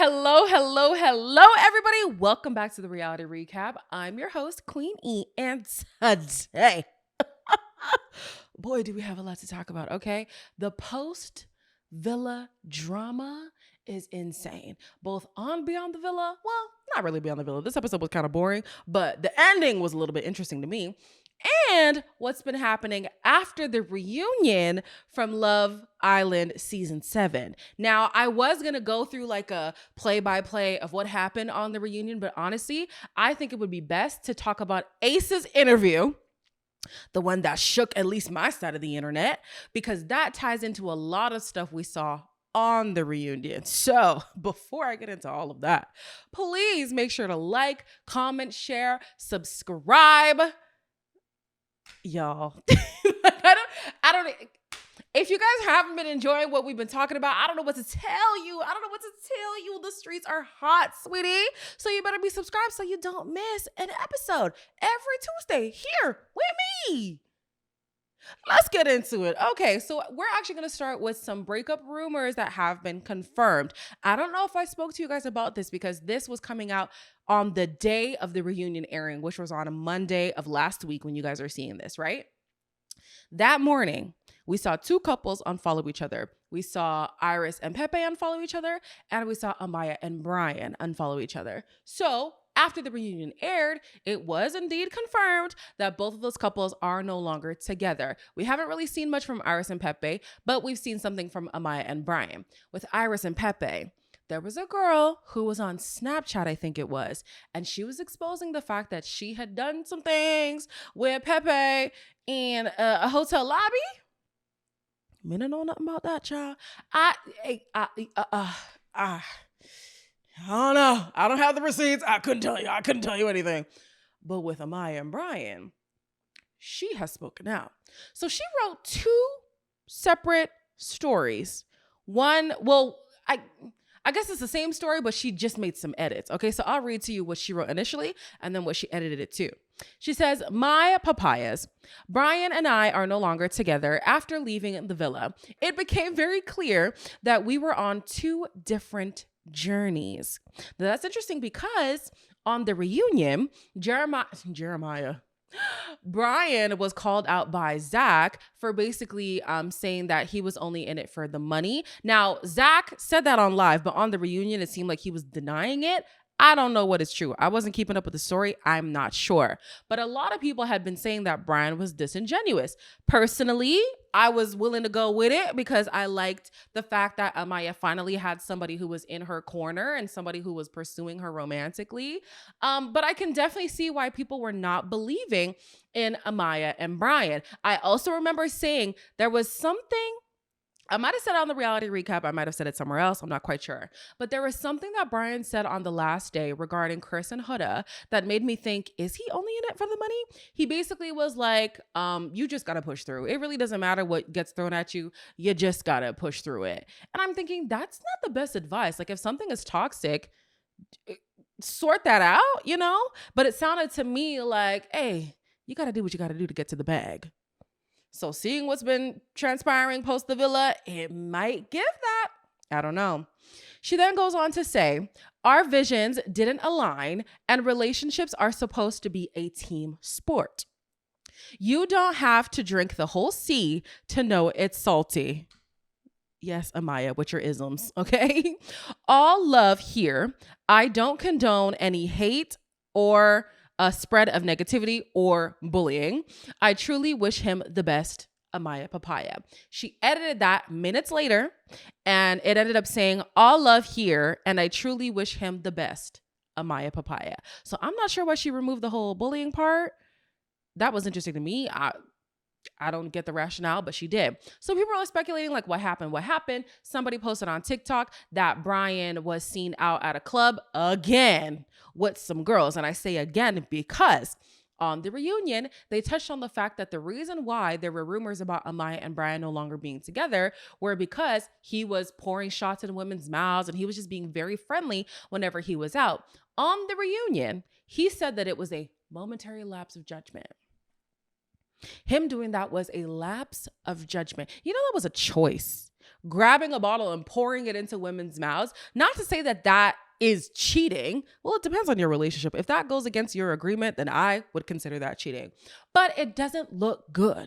Hello, everybody. Welcome back to the reality recap. I'm your host, Queen E, and today, boy, do we have a lot to talk about, okay? The post villa drama is insane. Both on Beyond the Villa, well, not really Beyond the Villa. This episode was kind of boring, but the ending was a little bit interesting to me. And what's been happening after the reunion from Love Island season 7. Now, I was going to go through like a play-by-play of what happened on the reunion, but honestly, I think it would be best to talk about Ace's interview, the one that shook at least my side of the internet, because that ties into a lot of stuff we saw on the reunion. So before I get into all of that, please make sure to like, comment, share, subscribe. Y'all, I don't, if you guys haven't been enjoying what we've been talking about, I don't know what to tell you. The streets are hot, sweetie. So you better be subscribed so you don't miss an episode every Tuesday here with me. Let's get into it. Okay, so we're actually going to start with some breakup rumors that have been confirmed. I don't know if I spoke to you guys about this because this was coming out on the day of the reunion airing, which was on a Monday of last week when you guys are seeing this, right? That morning, we saw two couples unfollow each other. We saw Iris and Pepe unfollow each other, and we saw Amaya and Brian unfollow each other. So after the reunion aired, it was indeed confirmed that both of those couples are no longer together. We haven't really seen much from Iris and Pepe, but we've seen something from Amaya and Brian. With Iris and Pepe, there was a girl who was on Snapchat, I think it was, and she was exposing the fact that she had done some things with Pepe in a hotel lobby. Me don't know nothing about that, child. I don't know. I don't have the receipts. I couldn't tell you anything. But with Amaya and Brian, she has spoken out. So she wrote two separate stories. One, well, I guess it's the same story, but she just made some edits. Okay, so I'll read to you what she wrote initially and then what she edited it to. She says, "My papayas, Brian and I are no longer together after leaving the villa. It became very clear that we were on two different journeys." Now, that's interesting because on the reunion, Brian was called out by Zach for basically saying that he was only in it for the money. Now, Zach said that on live, but on the reunion, it seemed like he was denying it. I don't know what is true. I wasn't keeping up with the story. I'm not sure. But a lot of people had been saying that Brian was disingenuous. Personally, I was willing to go with it because I liked the fact that Amaya finally had somebody who was in her corner and somebody who was pursuing her romantically. But I can definitely see why people were not believing in Amaya and Brian. I also remember saying there was something, I might have said it on the reality recap. I might have said it somewhere else. I'm not quite sure. But there was something that Brian said on the last day regarding Chris and Huda that made me think, is he only in it for the money? He basically was like, you just got to push through. It really doesn't matter what gets thrown at you. You just got to push through it. And I'm thinking that's not the best advice. Like if something is toxic, sort that out, you know? But it sounded to me like, hey, you got to do what you got to do to get to the bag. So seeing what's been transpiring post the villa, it might give that. I don't know. She then goes on to say, our visions didn't align and relationships are supposed to be a team sport. You don't have to drink the whole sea to know it's salty. Yes, Amaya, with your isms, okay? All love here. I don't condone any hate or a spread of negativity or bullying. I truly wish him the best, Amaya Papaya. She edited that minutes later, and it ended up saying, all love here, and I truly wish him the best, Amaya Papaya. So I'm not sure why she removed the whole bullying part. That was interesting to me. I don't get the rationale, but she did. So people are speculating like what happened. Somebody posted on TikTok that Brian was seen out at a club again with some girls. And I say again because on the reunion, they touched on the fact that the reason why there were rumors about Amaya and Brian no longer being together were because he was pouring shots in women's mouths and he was just being very friendly whenever he was out. On the reunion, he said that it was a momentary lapse of judgment. Him doing that was a lapse of judgment. You know, that was a choice grabbing a bottle and pouring it into women's mouths. Not to say that that is cheating. Well, it depends on your relationship. If that goes against your agreement, then I would consider that cheating. But it doesn't look good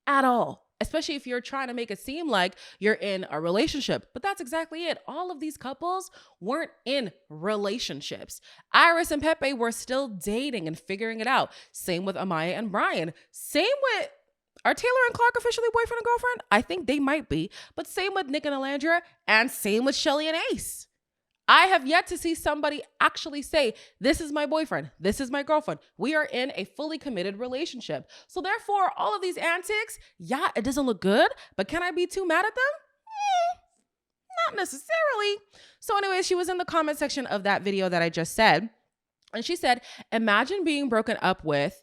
at all, especially if you're trying to make it seem like you're in a relationship. But that's exactly it. All of these couples weren't in relationships. Iris and Pepe were still dating and figuring it out. Same with Amaya and Brian. Same with, are Taylor and Clark officially boyfriend and girlfriend? I think they might be. But same with Nick and Alandra, and same with Shelly and Ace. I have yet to see somebody actually say, this is my boyfriend, this is my girlfriend. We are in a fully committed relationship. So therefore, all of these antics, yeah, it doesn't look good, but can I be too mad at them? Not necessarily. So anyway, she was in the comment section of that video that I just said, and she said, imagine being broken up with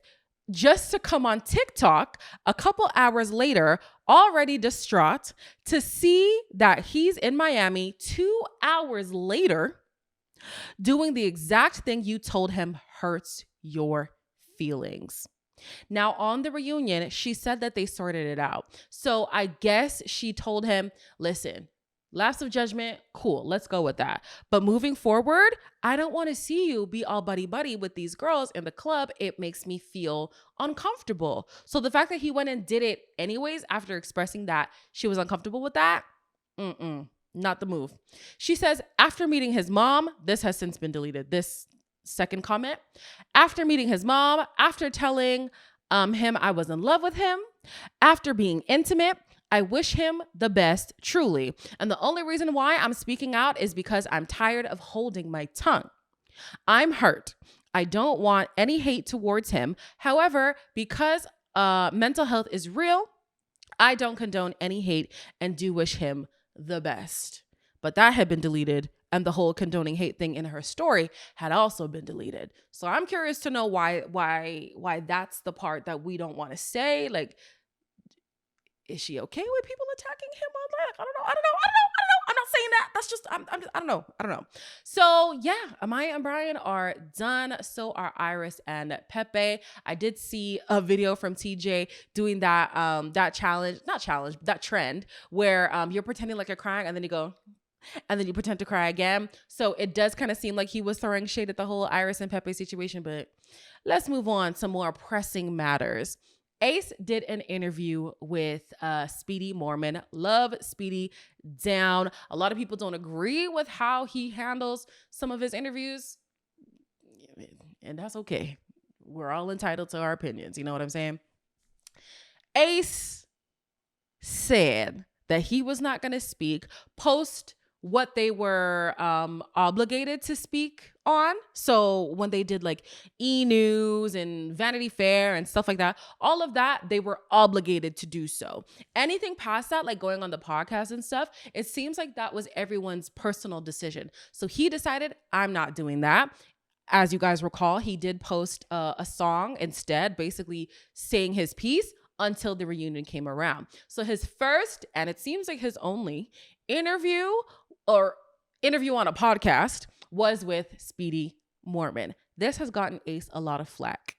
just to come on TikTok a couple hours later, already distraught, to see that he's in Miami 2 hours later doing the exact thing you told him hurts your feelings. Now, on the reunion, she said that they sorted it out. So I guess she told him, listen, lapse of judgment, cool, let's go with that. But moving forward, I don't want to see you be all buddy-buddy with these girls in the club. It makes me feel uncomfortable. So the fact that he went and did it anyways after expressing that she was uncomfortable with that, not the move. She says, after meeting his mom, this has since been deleted, this second comment. After meeting his mom, after telling him I was in love with him, after being intimate, I wish him the best, truly. And the only reason why I'm speaking out is because I'm tired of holding my tongue. I'm hurt. I don't want any hate towards him. However, because mental health is real, I don't condone any hate and do wish him the best. But that had been deleted, and the whole condoning hate thing in her story had also been deleted. So I'm curious to know why that's the part that we don't want to say. Like, is she okay with people attacking him online? I don't know. I'm not saying that. That's just, I don't know. So yeah, Amaya and Brian are done. So are Iris and Pepe. I did see a video from TJ doing that, that trend where you're pretending like you're crying and then you go, and then you pretend to cry again. So it does kind of seem like he was throwing shade at the whole Iris and Pepe situation, but let's move on to more pressing matters. Ace did an interview with Speedy Morman. Love Speedy down. A lot of people don't agree with how he handles some of his interviews, and that's okay. We're all entitled to our opinions. You know what I'm saying? Ace said that he was not going to speak post what they were obligated to speak on. So when they did like E! News and Vanity Fair and stuff like that, all of that, they were obligated to do so. Anything past that, like going on the podcast and stuff, it seems like that was everyone's personal decision. So he decided, I'm not doing that. As you guys recall, he did post a song instead, basically saying his piece until the reunion came around. So his first, and it seems like his only interview on a podcast was with Speedy Morman. This has gotten Ace a lot of flack.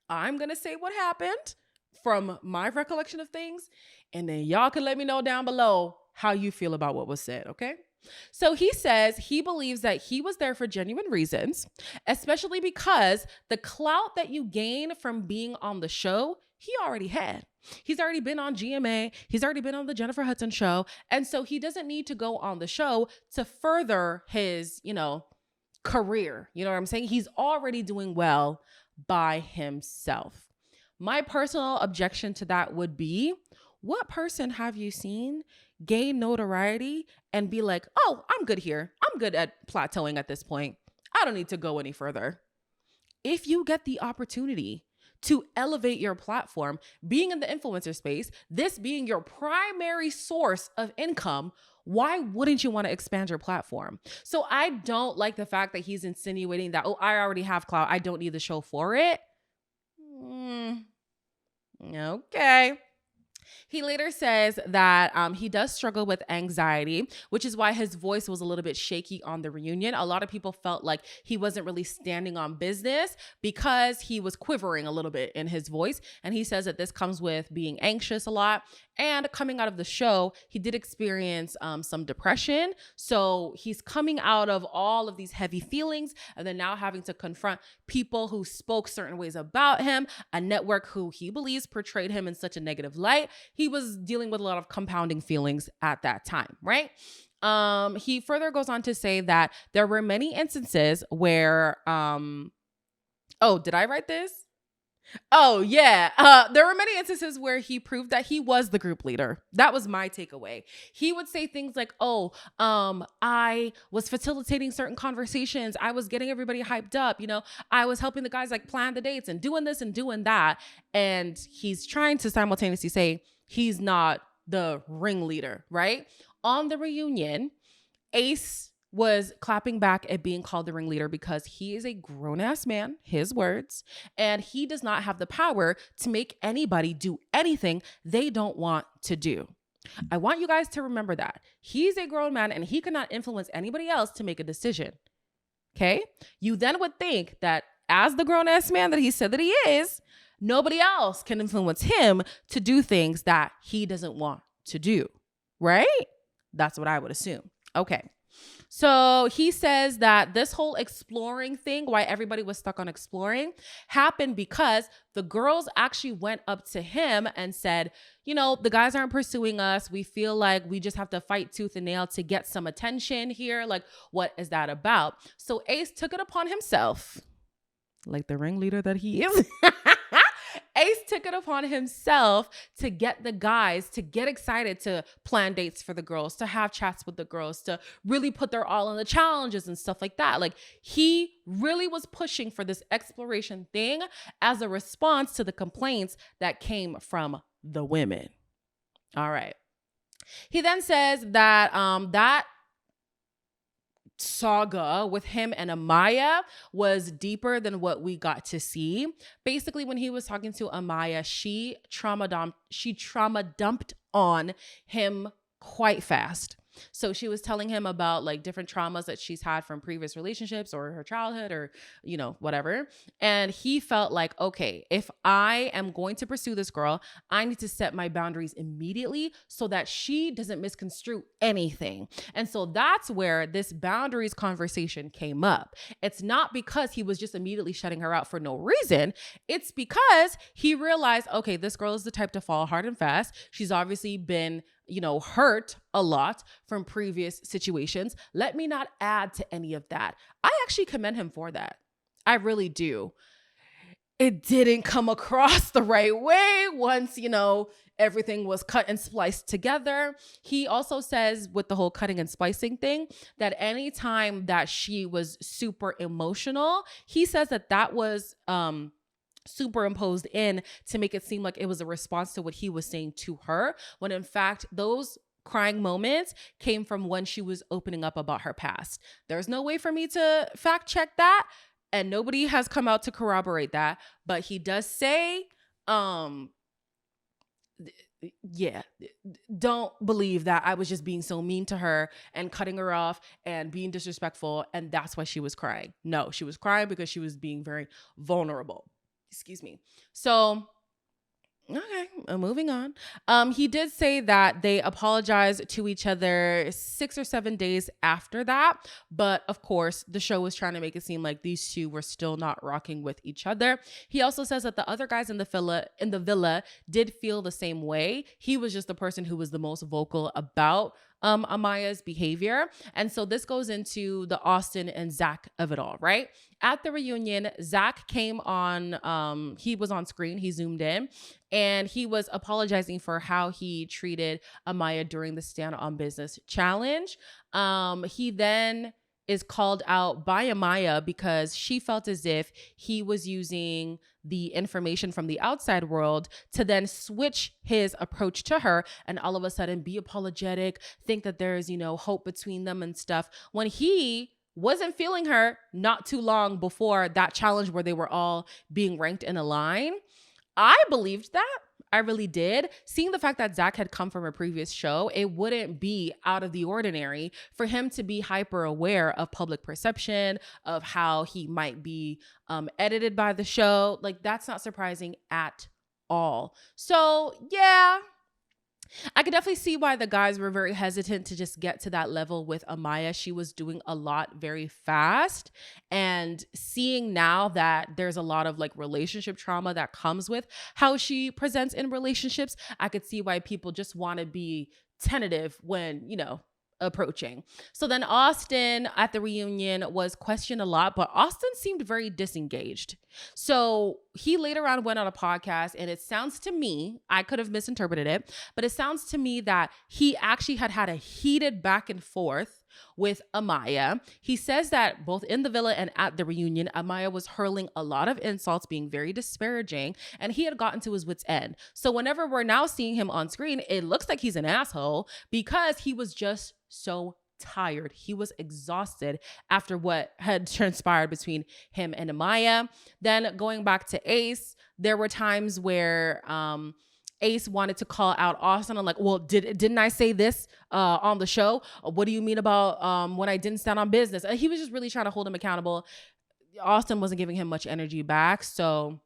I'm going to say what happened from my recollection of things, and then y'all can let me know down below how you feel about what was said, okay? So he says he believes that he was there for genuine reasons, especially because the clout that you gain from being on the show, he already had. He's already been on GMA. He's already been on the Jennifer Hudson show. And so he doesn't need to go on the show to further his, career. You know what I'm saying? He's already doing well by himself. My personal objection to that would be, what person have you seen gain notoriety and be like, oh, I'm good here. I'm good at plateauing at this point. I don't need to go any further. If you get the opportunity to elevate your platform, being in the influencer space, this being your primary source of income, why wouldn't you want to expand your platform? So I don't like the fact that he's insinuating that, oh, I already have clout, I don't need the show for it. Okay. He later says that he does struggle with anxiety, which is why his voice was a little bit shaky on the reunion. A lot of people felt like he wasn't really standing on business because he was quivering a little bit in his voice. And he says that this comes with being anxious a lot. And coming out of the show, he did experience some depression. So he's coming out of all of these heavy feelings and then now having to confront people who spoke certain ways about him, a network who he believes portrayed him in such a negative light. He was dealing with a lot of compounding feelings at that time, right? He further goes on to say that there were many instances where, oh, did I write this? Oh, yeah. There were many instances where he proved that he was the group leader. That was my takeaway. He would say things like, oh, I was facilitating certain conversations. I was getting everybody hyped up. You know, I was helping the guys like plan the dates and doing this and doing that. And he's trying to simultaneously say he's not the ringleader, right? On the reunion, Ace was clapping back at being called the ringleader because he is a grown-ass man, his words, and he does not have the power to make anybody do anything they don't want to do. I want you guys to remember that. He's a grown man and he cannot influence anybody else to make a decision. Okay? You then would think that as the grown-ass man that he said that he is, nobody else can influence him to do things that he doesn't want to do, right? That's what I would assume. Okay. So he says that this whole exploring thing, why everybody was stuck on exploring, happened because the girls actually went up to him and said, you know, the guys aren't pursuing us. We feel like we just have to fight tooth and nail to get some attention here. Like, what is that about? So Ace took it upon himself, like the ringleader that he is. Ace took it upon himself to get the guys to get excited to plan dates for the girls, to have chats with the girls, to really put their all in the challenges and stuff like that. Like, he really was pushing for this exploration thing as a response to the complaints that came from the women. All right. He then says that that saga with him and Amaya was deeper than what we got to see. Basically, when he was talking to Amaya, she trauma dumped on him quite fast. So she was telling him about like different traumas that she's had from previous relationships or her childhood or, you know, whatever. And he felt like, okay, if I am going to pursue this girl, I need to set my boundaries immediately so that she doesn't misconstrue anything. And so that's where this boundaries conversation came up. It's not because he was just immediately shutting her out for no reason. It's because he realized, okay, this girl is the type to fall hard and fast. She's obviously been, you know, hurt a lot from previous situations. Let me not add to any of that. I actually commend him for that. I really do. It didn't come across the right way once, you know, everything was cut and spliced together. He also says with the whole cutting and splicing thing that anytime that she was super emotional, he says that that was, superimposed in to make it seem like it was a response to what he was saying to her, when in fact those crying moments came from when she was opening up about her past. There's no way for me to fact check that, and nobody has come out to corroborate that, but he does say, yeah, don't believe that I was just being so mean to her and cutting her off and being disrespectful, and that's why she was crying. No, she was crying because she was being very vulnerable. Excuse me. So, okay, moving on. He did say that they apologized to each other 6 or 7 days after that. But of course, the show was trying to make it seem like these two were still not rocking with each other. He also says that the other guys in the villa did feel the same way. He was just the person who was the most vocal about Amaya's behavior. And so this goes into the Austin and Zach of it all, right? At the reunion, Zach came on, he was on screen, he zoomed in, and he was apologizing for how he treated Amaya during the Stand on Business challenge. He then is called out by Amaya because she felt as if he was using the information from the outside world to then switch his approach to her and all of a sudden be apologetic, think that there's, you know, hope between them and stuff, when he wasn't feeling her not too long before that challenge where they were all being ranked in a line. I believed that. I really did. Seeing the fact that Zach had come from a previous show, it wouldn't be out of the ordinary for him to be hyper aware of public perception, of how he might be edited by the show. Like, that's not surprising at all. So, yeah, I could definitely see why the guys were very hesitant to just get to that level with Amaya. She was doing a lot very fast. And seeing now that there's a lot of like relationship trauma that comes with how she presents in relationships, I could see why people just want to be tentative when, approaching. So then Austin at the reunion was questioned a lot, but Austin seemed very disengaged. So he later on went on a podcast, and it sounds to me, I could have misinterpreted it, but it sounds to me that he actually had a heated back and forth with Amaya. He says that both in the villa and at the reunion, Amaya was hurling a lot of insults, being very disparaging, and he had gotten to his wit's end. So whenever we're now seeing him on screen, it looks like he's an asshole because he was just so tired. He was exhausted after what had transpired between him and Amaya. Then going back to Ace, there were times where Ace wanted to call out Austin. I'm like, well, didn't I say this on the show? What do you mean about when I didn't stand on business? He was just really trying to hold him accountable. Austin wasn't giving him much energy back. So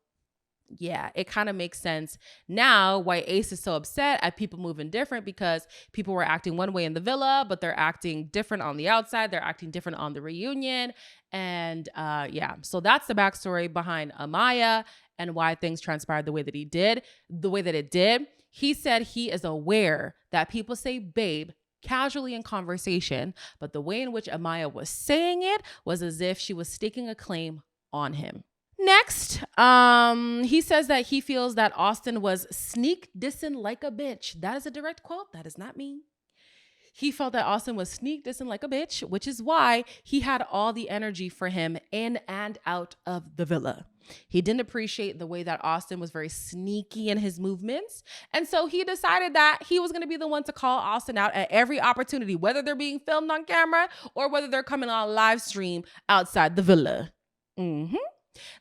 yeah, it kind of makes sense now why Ace is so upset at people moving different, because people were acting one way in the villa, but they're acting different on the outside. They're acting different on the reunion. And yeah, so that's the backstory behind Amaya and why things transpired the way that it did. He said he is aware that people say babe casually in conversation, but the way in which Amaya was saying it was as if she was staking a claim on him. Next, he says that he feels that Austin was sneak dissing like a bitch. That is a direct quote. That is not me. He felt that Austin was sneak dissing like a bitch, which is why he had all the energy for him in and out of the villa. He didn't appreciate the way that Austin was very sneaky in his movements. And so he decided that he was going to be the one to call Austin out at every opportunity, whether they're being filmed on camera or whether they're coming on live stream outside the villa.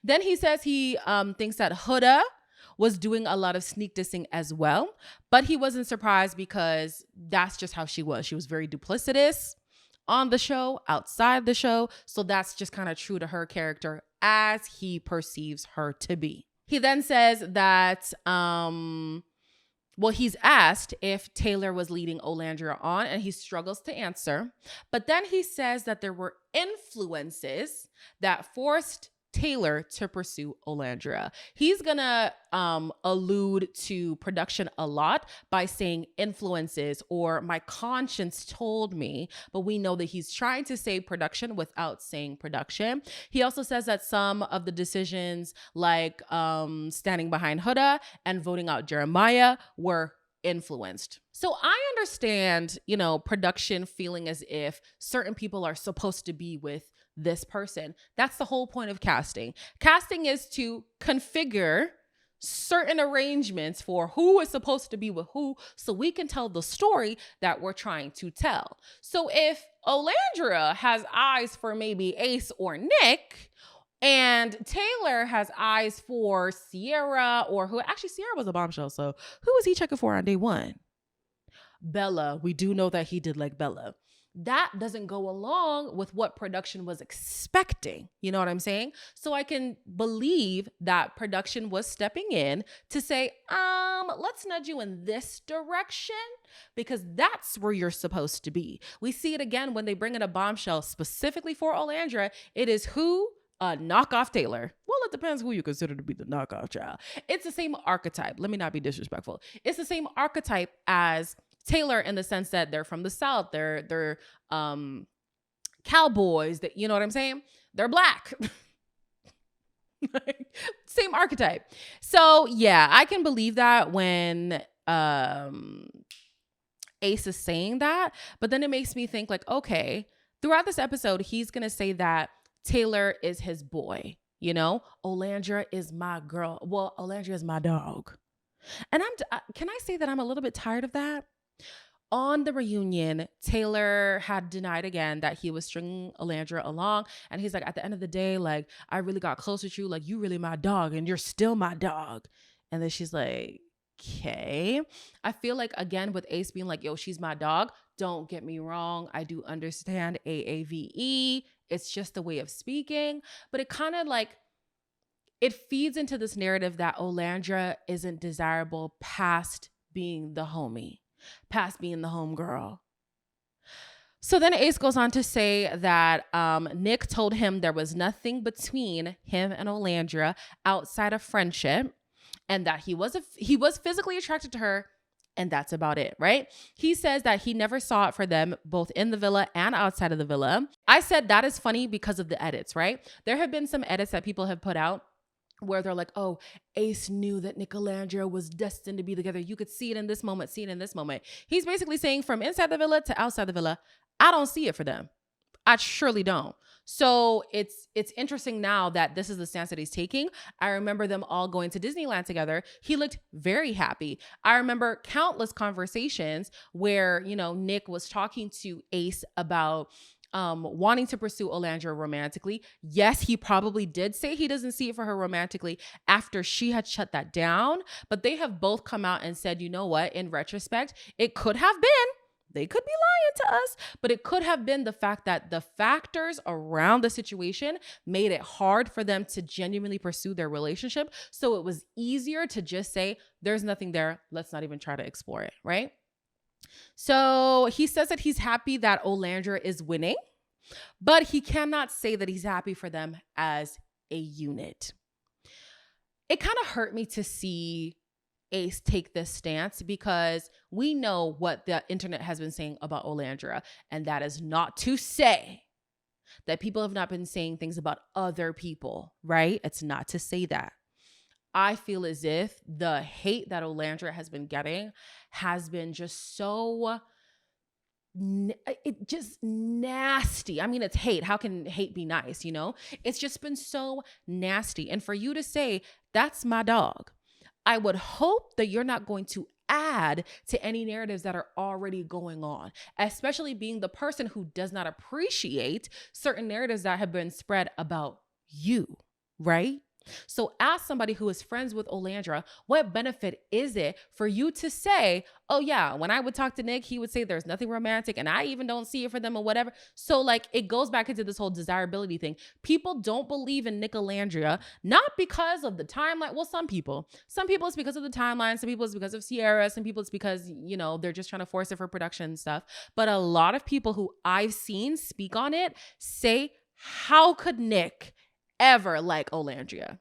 Then he says he thinks that Huda was doing a lot of sneak dissing as well, but he wasn't surprised because that's just how she was. She was very duplicitous on the show, outside the show. So that's just kind of true to her character as he perceives her to be. He then says that, he's asked if Taylor was leading Olandria on, and he struggles to answer. But then he says that there were influences that forced Taylor to pursue Olandria. He's gonna allude to production a lot by saying influences or my conscience told me, but we know that he's trying to say production without saying production. He also says that some of the decisions like standing behind Huda and voting out Jeremiah were influenced. So I understand, production feeling as if certain people are supposed to be with this person. That's the whole point of casting. Casting is to configure certain arrangements for who is supposed to be with who so we can tell the story that we're trying to tell. So if Olandria has eyes for maybe Ace or Nick, and Taylor has eyes for Sierra, or Sierra was a bombshell, so who was he checking for on day one? Bella. We do know that he did like Bella. That doesn't go along with what production was expecting. You know what I'm saying? So I can believe that production was stepping in to say, let's nudge you in this direction because that's where you're supposed to be. We see it again when they bring in a bombshell specifically for Olandria. It is who? A knockoff Taylor. Well, it depends who you consider to be the knockoff child. It's the same archetype. Let me not be disrespectful. It's the same archetype as Taylor in the sense that they're from the South. They're cowboys. That, you know what I'm saying? They're black. Same archetype. So yeah, I can believe that when Ace is saying that, but then it makes me think like, okay, throughout this episode, he's gonna say that Taylor is his boy. Olandria is my girl. Well, Olandria is my dog. And can I say that I'm a little bit tired of that? On the reunion, Taylor had denied again that he was stringing Olandria along. And he's like, at the end of the day, like, I really got close with you. Like, you really my dog and you're still my dog. And then she's like, okay. I feel like, again, with Ace being like, yo, she's my dog. Don't get me wrong. I do understand AAVE. It's just a way of speaking. But it kind of like, it feeds into this narrative that Olandra isn't desirable past being the homie, past being the homegirl. So then Ace goes on to say that Nick told him there was nothing between him and Olandra outside of friendship, and that he was physically attracted to her, and that's about it, right? He says that he never saw it for them both in the villa and outside of the villa. I said that is funny because of the edits, right? There have been some edits that people have put out where they're like, oh, Ace knew that Nick and Olandra was destined to be together. You could see it in this moment, see it in this moment. He's basically saying from inside the villa to outside the villa, I don't see it for them. I surely don't. So it's interesting now that this is the stance that he's taking. I remember them all going to Disneyland together. He looked very happy. I remember countless conversations where, you know, Nick was talking to Ace about wanting to pursue Olandra romantically. Yes, he probably did say he doesn't see it for her romantically after she had shut that down, but they have both come out and said, you know what, in retrospect, it could have been, they could be lying to us, but it could have been the fact that the factors around the situation made it hard for them to genuinely pursue their relationship. So it was easier to just say, there's nothing there. Let's not even try to explore it, right? So he says that he's happy that Olandra is winning, but he cannot say that he's happy for them as a unit. It kind of hurt me to see Ace take this stance because we know what the internet has been saying about Olandra, and that is not to say that people have not been saying things about other people, right? It's not to say that. I feel as if the hate that Olandra has been getting has been just so, it just nasty. I mean, it's hate. How can hate be nice, you know? It's just been so nasty. And for you to say, that's my dog, I would hope that you're not going to add to any narratives that are already going on, especially being the person who does not appreciate certain narratives that have been spread about you, right? So as somebody who is friends with Olandra, what benefit is it for you to say, oh yeah, when I would talk to Nick, he would say there's nothing romantic and I even don't see it for them or whatever. So like it goes back into this whole desirability thing. People don't believe in Nick Olandra, not because of the timeline. Well, some people it's because of the timeline. Some people it's because of Sierra. Some people it's because, you know, they're just trying to force it for production and stuff. But a lot of people who I've seen speak on it say, how could Nick ever like Olandra?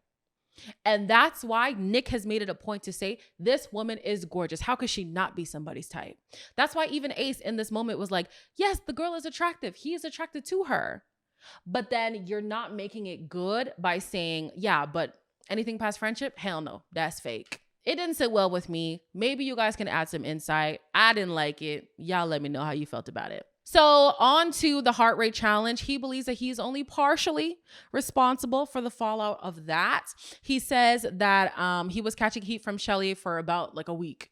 And that's why Nick has made it a point to say, this woman is gorgeous. How could she not be somebody's type? That's why even Ace in this moment was like, yes, the girl is attractive. He is attracted to her. But then you're not making it good by saying, yeah, but anything past friendship? Hell no, that's fake. It didn't sit well with me. Maybe you guys can add some insight. I didn't like it. Y'all let me know how you felt about it. So on to the heart rate challenge. He believes that he's only partially responsible for the fallout of that. He says that he was catching heat from Shelly for about like a week.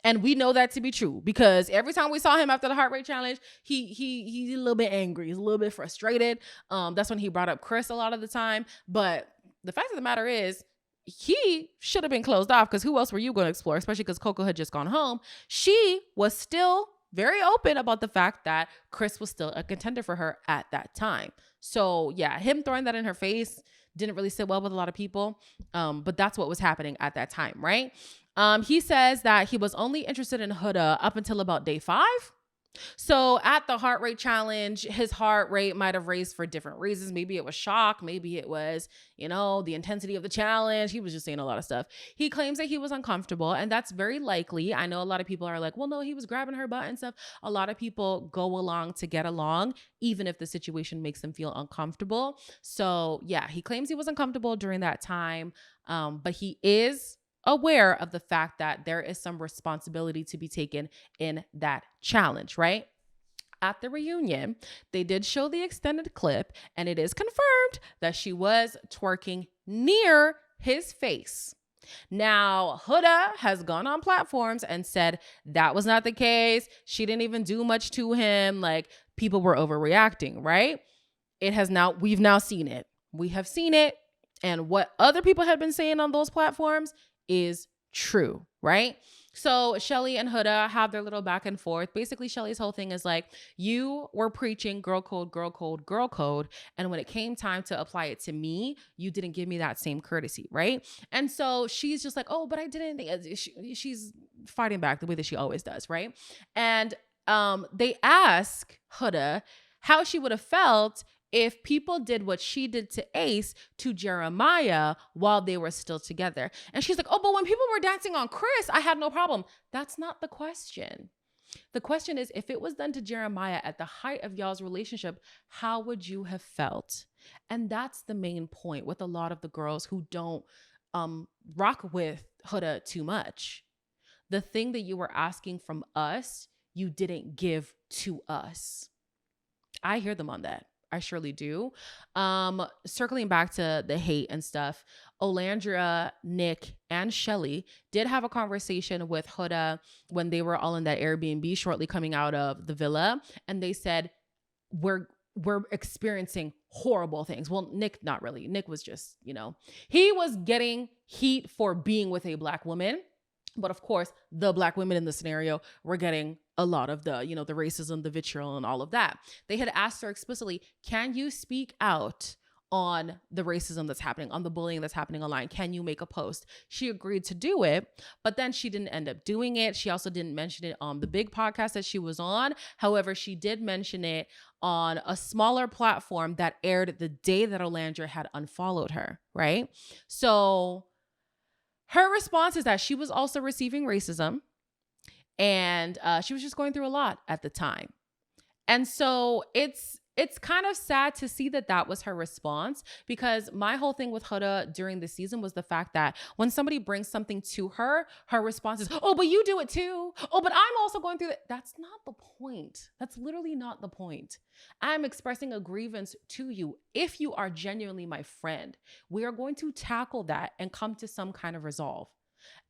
And we know that to be true because every time we saw him after the heart rate challenge, he's a little bit angry. He's a little bit frustrated. That's when he brought up Chris a lot of the time. But the fact of the matter is, he should have been closed off because who else were you going to explore? Especially because Coco had just gone home. She was still very open about the fact that Chris was still a contender for her at that time. So yeah, him throwing that in her face didn't really sit well with a lot of people. But that's what was happening at that time, right? He says that he was only interested in Huda up until about day 5. So at the heart rate challenge, his heart rate might have raised for different reasons. Maybe it was shock. Maybe it was, you know, the intensity of the challenge. He was just saying a lot of stuff. He claims that he was uncomfortable, and that's very likely. I know a lot of people are like, well, no, he was grabbing her butt and stuff. A lot of people go along to get along, even if the situation makes them feel uncomfortable. So yeah, he claims he was uncomfortable during that time. But he is aware of the fact that there is some responsibility to be taken in that challenge, right? At the reunion, they did show the extended clip, and it is confirmed that she was twerking near his face. Now, Huda has gone on platforms and said that was not the case. She didn't even do much to him. Like, people were overreacting, right? We've now seen it. We have seen it. And what other people had been saying on those platforms is true. right? So Shelly and Huda have their little back and forth. Basically, Shelly's whole thing is like, you were preaching girl code, girl code, girl code. And when it came time to apply it to me, you didn't give me that same courtesy, right? And so she's just like, oh, but I didn't. She's fighting back the way that she always does, right? And they ask Huda how she would have felt if people did what she did to Ace to Jeremiah while they were still together. And she's like, oh, but when people were dancing on Chris, I had no problem. That's not the question. The question is, if it was done to Jeremiah at the height of y'all's relationship, how would you have felt? And that's the main point with a lot of the girls who don't rock with Huda too much. The thing that you were asking from us, you didn't give to us. I hear them on that. I surely do. Circling back to the hate and stuff, Olandria, Nick, and Shelly did have a conversation with Huda when they were all in that Airbnb shortly coming out of the villa. And they said, we're experiencing horrible things. Well, Nick, not really. Nick was just, he was getting heat for being with a Black woman. But of course, the Black women in the scenario were getting a lot of the, the racism, the vitriol, and all of that. They had asked her explicitly, can you speak out on the racism that's happening, on the bullying that's happening online? Can you make a post? She agreed to do it, but then she didn't end up doing it. She also didn't mention it on the big podcast that she was on. However, she did mention it on a smaller platform that aired the day that Olandria had unfollowed her, right? So her response is that she was also receiving racism, and she was just going through a lot at the time. And so it's kind of sad to see that was her response, because my whole thing with Huda during the season was the fact that when somebody brings something to her, her response is, oh, but you do it too. Oh, but I'm also going through that. That's not the point. That's literally not the point. I'm expressing a grievance to you. If you are genuinely my friend, we are going to tackle that and come to some kind of resolve.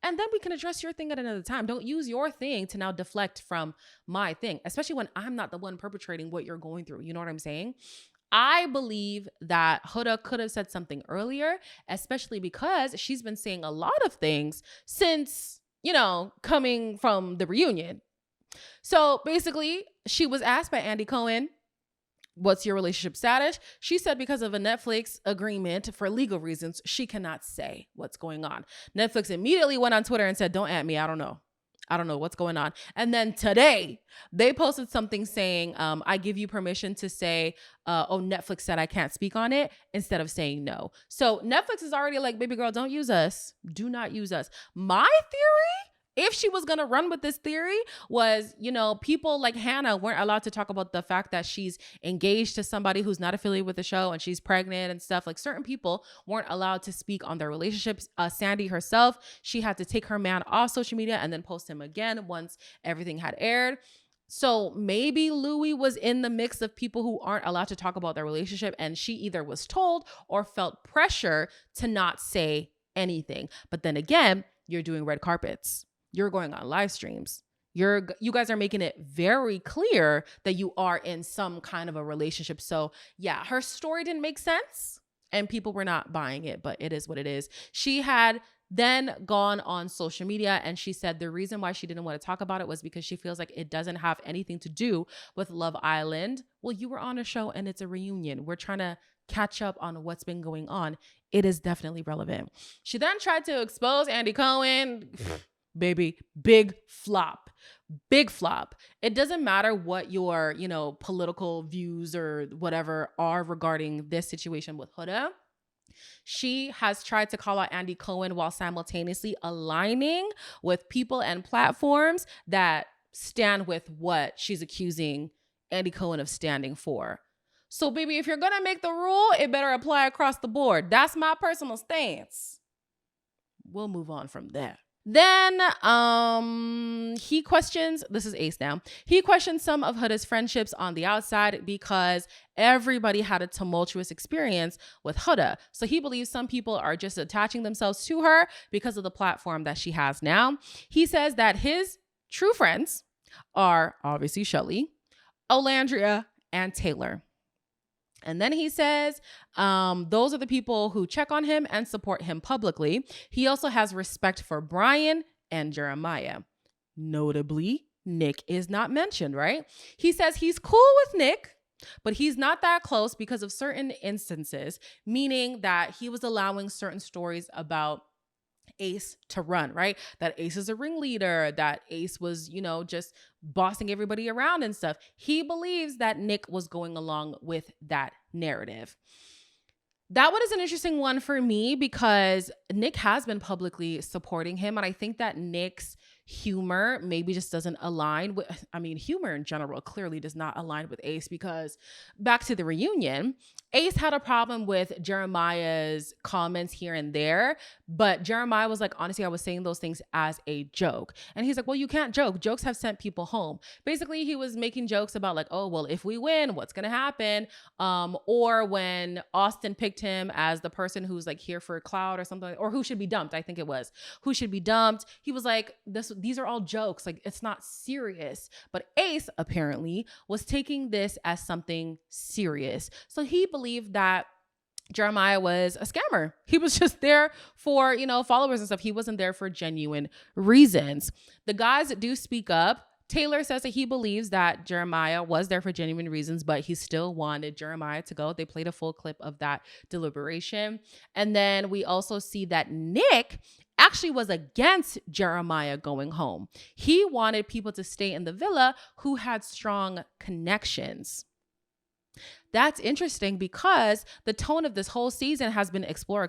And then we can address your thing at another time. Don't use your thing to now deflect from my thing, especially when I'm not the one perpetrating what you're going through. You know what I'm saying? I believe that Huda could have said something earlier, especially because she's been saying a lot of things since, coming from the reunion. So basically, she was asked by Andy Cohen, what's your relationship status? She said because of a Netflix agreement for legal reasons, she cannot say what's going on. Netflix immediately went on Twitter and said, don't at me. I don't know what's going on. And then today they posted something saying, I give you permission to say, Netflix said I can't speak on it, instead of saying no. So Netflix is already like, baby girl, don't use us. Do not use us. My theory, if she was going to run with this theory, was, people like Hannah weren't allowed to talk about the fact that she's engaged to somebody who's not affiliated with the show and she's pregnant and stuff. Like, certain people weren't allowed to speak on their relationships. Sandy herself, she had to take her man off social media and then post him again once everything had aired. So maybe Louis was in the mix of people who aren't allowed to talk about their relationship, and she either was told or felt pressure to not say anything. But then again, you're doing red carpets. You're going on live streams. You guys are making it very clear that you are in some kind of a relationship. So yeah, her story didn't make sense and people were not buying it, but it is what it is. She had then gone on social media and she said the reason why she didn't want to talk about it was because she feels like it doesn't have anything to do with Love Island. Well, you were on a show and it's a reunion. We're trying to catch up on what's been going on. It is definitely relevant. She then tried to expose Andy Cohen. Baby, big flop. It doesn't matter what your, political views or whatever are regarding this situation with Huda. She has tried to call out Andy Cohen while simultaneously aligning with people and platforms that stand with what she's accusing Andy Cohen of standing for. So, baby, if you're going to make the rule, it better apply across the board. That's my personal stance. We'll move on from there. Then he questions, this is Ace now, he questions some of Huda's friendships on the outside because everybody had a tumultuous experience with Huda. So he believes some people are just attaching themselves to her because of the platform that she has now. He says that his true friends are obviously Shelly, Olandria, and Taylor. And then he says, those are the people who check on him and support him publicly. He also has respect for Brian and Jeremiah. Notably, Nick is not mentioned, right? He says he's cool with Nick, but he's not that close because of certain instances, meaning that he was allowing certain stories about Ace to run, right? That Ace is a ringleader, that Ace was, just bossing everybody around and stuff. He believes that Nick was going along with that narrative. That one is an interesting one for me because Nick has been publicly supporting him. And I think that Nick's humor maybe just doesn't align with, humor in general clearly does not align with Ace, because back to the reunion, Ace had a problem with Jeremiah's comments here and there, but Jeremiah was like, honestly, I was saying those things as a joke. And he's like, well, you can't joke. Jokes have sent people home. Basically, he was making jokes about like, oh, well, if we win, what's going to happen? Or when Austin picked him as the person who's like here for clout or something, or who should be dumped, I think it was, who should be dumped. He was like, these are all jokes. Like, it's not serious. But Ace apparently was taking this as something serious. So he believed that Jeremiah was a scammer. He was just there for, followers and stuff. He wasn't there for genuine reasons. The guys that do speak up, Taylor says that he believes that Jeremiah was there for genuine reasons, but he still wanted Jeremiah to go. They played a full clip of that deliberation. And then we also see that Nick actually was against Jeremiah going home. He wanted people to stay in the villa who had strong connections. That's interesting because the tone of this whole season has been explore.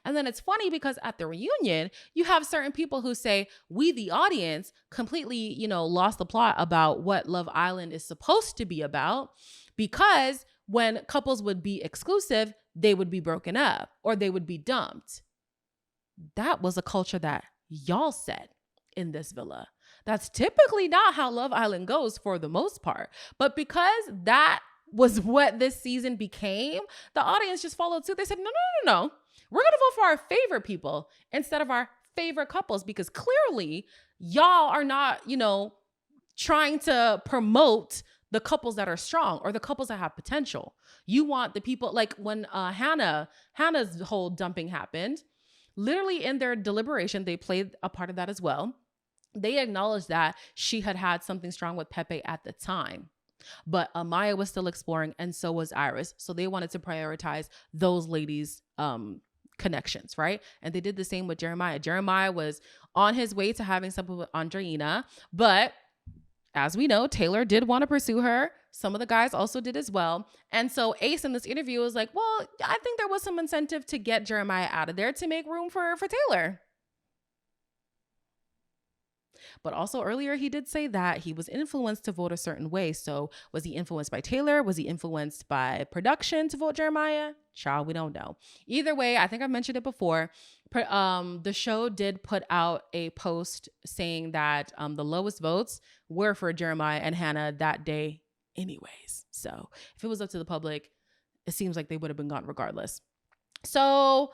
And then it's funny because at the reunion, you have certain people who say, we, the audience, completely, lost the plot about what Love Island is supposed to be about, because when couples would be exclusive, they would be broken up or they would be dumped. That was a culture that y'all set in this villa. That's typically not how Love Island goes for the most part. But because that was what this season became, the audience just followed suit. They said, no. We're going to vote for our favorite people instead of our favorite couples, because clearly y'all are not, trying to promote the couples that are strong or the couples that have potential. You want the people like when Hannah's whole dumping happened, literally in their deliberation, they played a part of that as well. They acknowledged that she had something strong with Pepe at the time, but Amaya was still exploring, and so was Iris. So they wanted to prioritize those ladies' connections, right? And they did the same with Jeremiah. Jeremiah was on his way to having something with Andreina, but as we know, Taylor did want to pursue her. Some of the guys also did as well. And so Ace in this interview was like, well, I think there was some incentive to get Jeremiah out of there to make room for Taylor. But also earlier, he did say that he was influenced to vote a certain way. So was he influenced by Taylor? Was he influenced by production to vote Jeremiah? Child, we don't know. Either way, I think I've mentioned it before. The show did put out a post saying that the lowest votes were for Jeremiah and Hannah that day anyways. So if it was up to the public, it seems like they would have been gone regardless. So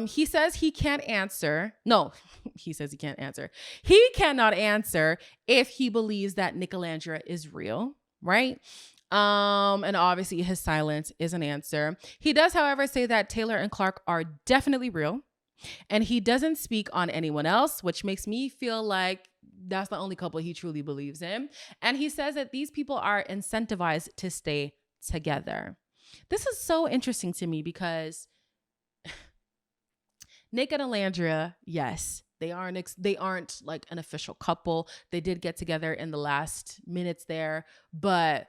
he says he can't answer. No, he says he can't answer. He cannot answer if he believes that Nicolandra is real, right? And obviously his silence is an answer. He does, however, say that Taylor and Clark are definitely real, and he doesn't speak on anyone else, which makes me feel like that's the only couple he truly believes in. And he says that these people are incentivized to stay together. This is so interesting to me because Nick and Alandria, yes, they aren't like an official couple. They did get together in the last minutes there, but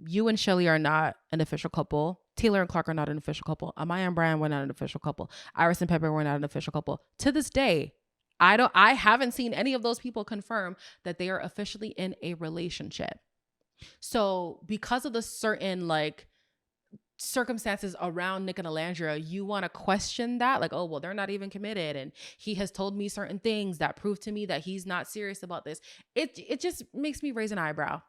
you and Shelly are not an official couple. Taylor and Clark are not an official couple. Amaya and Brian were not an official couple. Iris and Pepper were not an official couple. To this day, I haven't seen any of those people confirm that they are officially in a relationship. So because of the certain like circumstances around Nick and Alandria, you want to question that, like, oh, well, they're not even committed, and he has told me certain things that prove to me that he's not serious about this. It just makes me raise an eyebrow,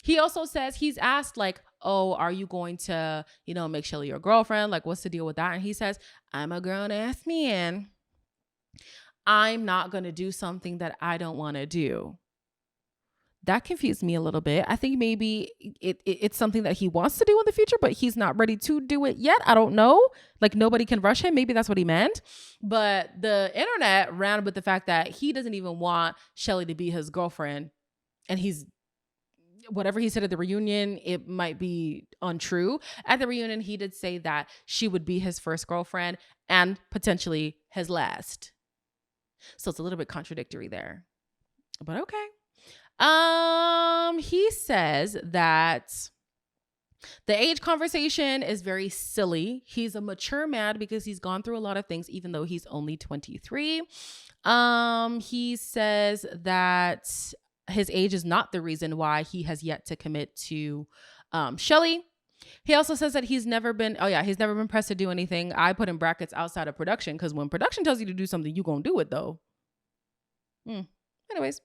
He also says, he's asked like, oh, are you going to, make Shelly your girlfriend? Like, what's the deal with that? And he says, I'm a grown-ass man. I'm not going to do something that I don't want to do. That confused me a little bit. I think maybe it's something that he wants to do in the future, but he's not ready to do it yet. I don't know. Like, nobody can rush him. Maybe that's what he meant. But the internet ran with the fact that he doesn't even want Shelly to be his girlfriend. And whatever he said at the reunion, it might be untrue. At the reunion, he did say that she would be his first girlfriend and potentially his last. So it's a little bit contradictory there. But okay. He says that the age conversation is very silly. He's a mature man because he's gone through a lot of things, even though he's only 23. He says that his age is not the reason why he has yet to commit to Shelly. He also says that he's never been pressed to do anything. I put in brackets outside of production, because when production tells you to do something, you gonna do it though. Anyways.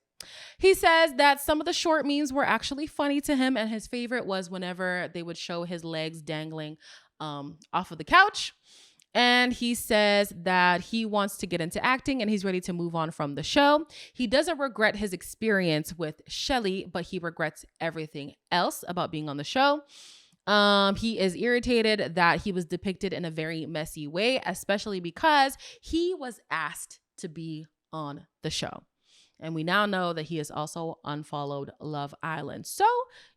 He says that some of the short memes were actually funny to him, and his favorite was whenever they would show his legs dangling off of the couch. And he says that he wants to get into acting and he's ready to move on from the show. He doesn't regret his experience with Shelly, but he regrets everything else about being on the show. He is irritated that he was depicted in a very messy way, especially because he was asked to be on the show. And we now know that he has also unfollowed Love Island. So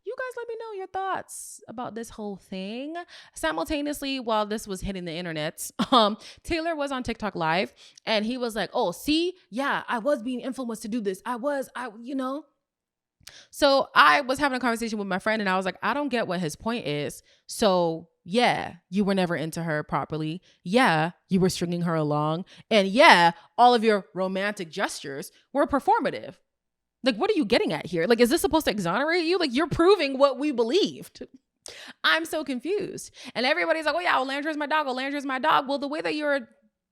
you guys let me know your thoughts about this whole thing. Simultaneously, while this was hitting the internet, Taylor was on TikTok Live and he was like, oh, see, yeah, I was being influenced to do this. So I was having a conversation with my friend and I was like, I don't get what his point is. So yeah, you were never into her properly. Yeah, you were stringing her along. And yeah, all of your romantic gestures were performative. Like, what are you getting at here? Like, is this supposed to exonerate you? Like, you're proving what we believed. I'm so confused. And everybody's like, oh yeah, Olandra's my dog. Olandra's my dog. Well, the way that you're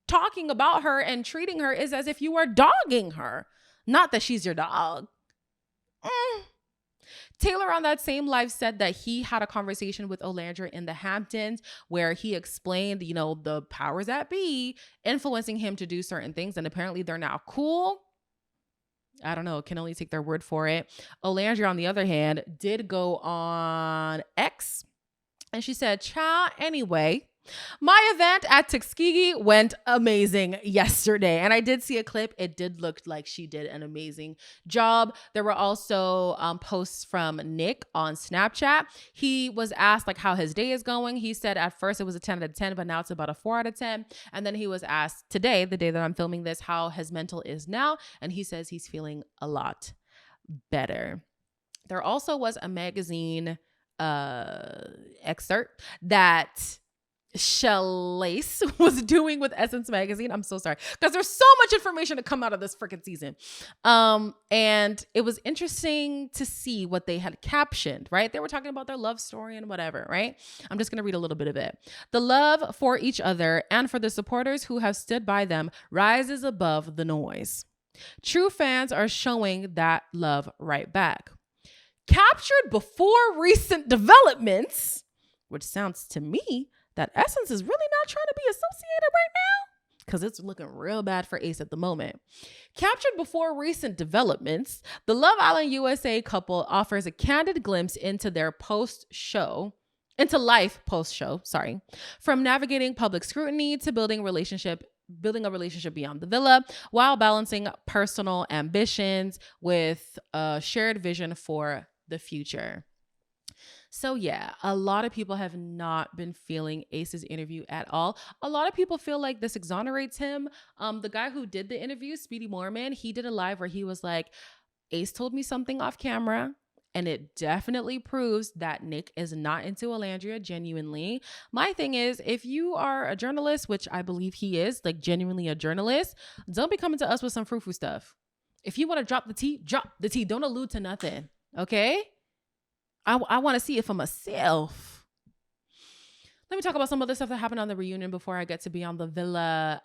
talking about her and treating her is as if you were dogging her, not that she's your dog. Taylor on that same live said that he had a conversation with Olandra in the Hamptons where he explained, the powers that be influencing him to do certain things. And apparently they're now cool. I don't know. Can only take their word for it. Olandra, on the other hand, did go on X and she said, "Cha, anyway, my event at Tuskegee went amazing yesterday." And I did see a clip. It did look like she did an amazing job. There were also posts from Nick on Snapchat. He was asked how his day is going. He said at first it was a 10 out of 10, but now it's about a 4 out of 10. And then he was asked today, the day that I'm filming this, how his mental is now. And he says he's feeling a lot better. There also was a magazine excerpt that Shalace was doing with Essence magazine. I'm so sorry because there's so much information to come out of this freaking season. And it was interesting to see what they had captioned, right? They were talking about their love story and whatever, right? I'm just going to read a little bit of it. The love for each other and for the supporters who have stood by them rises above the noise. True fans are showing that love right back. Captured before recent developments, which sounds to me that Essence is really not trying to be associated right now because it's looking real bad for Ace at the moment. Captured before recent developments, the Love Island USA couple offers a candid glimpse into their life post-show, from navigating public scrutiny to building a relationship beyond the villa while balancing personal ambitions with a shared vision for the future. So yeah, a lot of people have not been feeling Ace's interview at all. A lot of people feel like this exonerates him. The guy who did the interview, Speedy Morman, he did a live where he was like, Ace told me something off camera and it definitely proves that Nick is not into Olandria genuinely. My thing is, if you are a journalist, which I believe he is, genuinely a journalist, don't be coming to us with some frou-frou stuff. If you want to drop the tea, drop the tea. Don't allude to nothing. Okay? I want to see it for myself. Let me talk about some other stuff that happened on the reunion before I get to Beyond the Villa.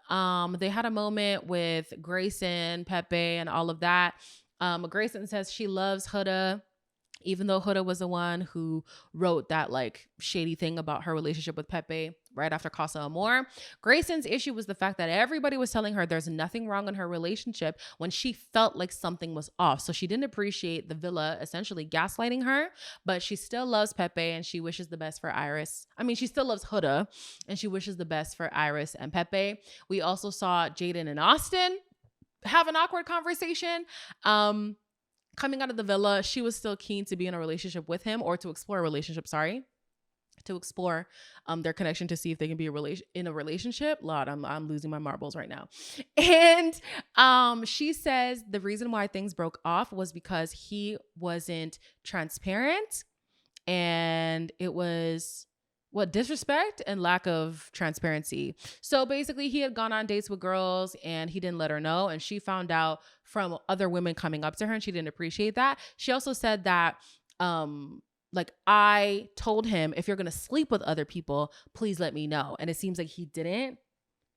They had a moment with Grayson, Pepe, and all of that. Grayson says she loves Huda, even though Huda was the one who wrote that shady thing about her relationship with Pepe right after Casa Amor. Grayson's issue was the fact that everybody was telling her there's nothing wrong in her relationship when she felt like something was off. So she didn't appreciate the villa essentially gaslighting her, but she still loves Pepe and she wishes the best for Iris. I mean, she still loves Huda and she wishes the best for Iris and Pepe. We also saw Jaden and Austin have an awkward conversation. Coming out of the villa, she was still keen to be in a relationship with him, or to explore a relationship, to explore their connection, to see if they can be in a relationship. Lord, I'm losing my marbles right now. And she says the reason why things broke off was because he wasn't transparent, and it was disrespect and lack of transparency. So basically he had gone on dates with girls and he didn't let her know, and she found out from other women coming up to her and she didn't appreciate that. She also said that like, I told him, if you're going to sleep with other people, please let me know. And it seems like he didn't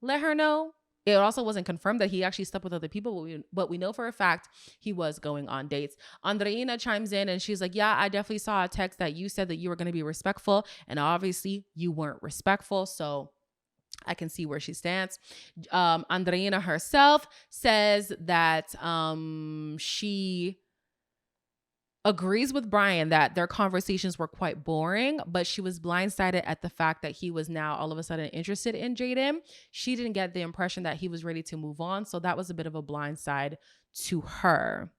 let her know. It also wasn't confirmed that he actually slept with other people, but we know for a fact he was going on dates. Andreina chimes in and she's like, yeah, I definitely saw a text that you said that you were going to be respectful. And obviously you weren't respectful. So I can see where she stands. Andreina herself says that she agrees with Brian that their conversations were quite boring, but she was blindsided at the fact that he was now all of a sudden interested in Jaden. She didn't get the impression that he was ready to move on, so that was a bit of a blindside to her.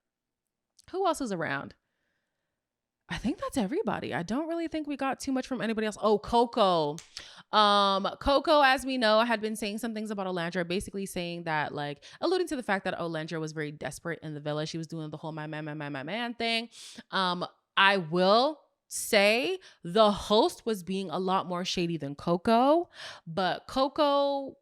Who else is around? I think that's everybody. I don't really think we got too much from anybody else. Oh, Coco. Coco, as we know, had been saying some things about Olandra, basically saying that, like, alluding to the fact that Olandra was very desperate in the villa. She was doing the whole my man thing. I will say the host was being a lot more shady than Coco, but Coco